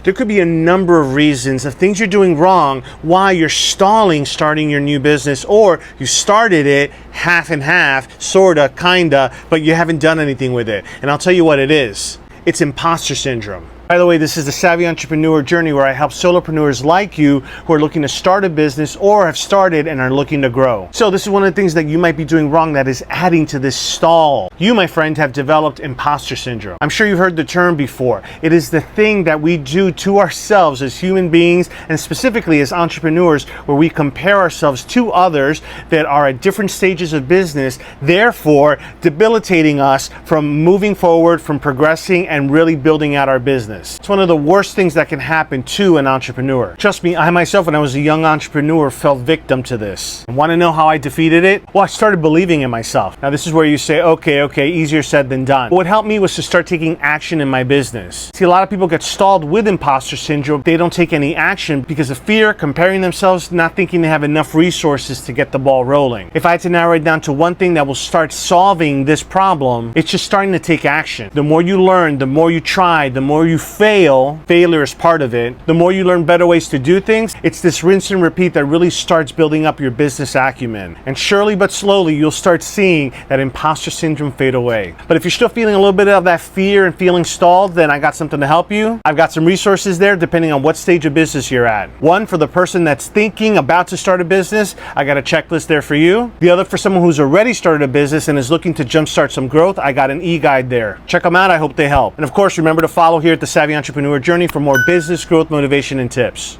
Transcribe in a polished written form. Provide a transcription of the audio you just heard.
There could be a number of reasons of things you're doing wrong why you're stalling starting your new business, or you started it half and half, sorta, kinda, but you haven't done anything with it. And I'll tell you what it is. It's imposter syndrome. By the way, this is the Savvy Entrepreneur Journey, where I help solopreneurs like you who are looking to start a business or have started and are looking to grow. So this is one of the things that you might be doing wrong that is adding to this stall. You, my friend, have developed imposter syndrome. I'm sure you've heard the term before. It is the thing that we do to ourselves as human beings, and specifically as entrepreneurs, where we compare ourselves to others that are at different stages of business, therefore debilitating us from moving forward, from progressing, and really building out our business. It's one of the worst things that can happen to an entrepreneur. Trust me, I myself, when I was a young entrepreneur, fell victim to this. Want to know how I defeated it? Well, I started believing in myself. Now, this is where you say, okay, easier said than done. What helped me was to start taking action in my business. See, a lot of people get stalled with imposter syndrome. They don't take any action because of fear, comparing themselves, not thinking they have enough resources to get the ball rolling. If I had to narrow it down to one thing that will start solving this problem, it's just starting to take action. The more you learn, the more you try, the more you failure is part of it. The more you learn better ways to do things, it's this rinse and repeat that really starts building up your business acumen. And surely but slowly, you'll start seeing that imposter syndrome fade away. But if you're still feeling a little bit of that fear and feeling stalled, then I got something to help you. I've got some resources there depending on what stage of business you're at. One, for the person that's thinking about to start a business, I got a checklist there for you. The other, for someone who's already started a business and is looking to jumpstart some growth, I got an e-guide there. Check them out. I hope they help. And of course, remember to follow here at the Savvy Entrepreneur Journey for more business growth, motivation, and tips.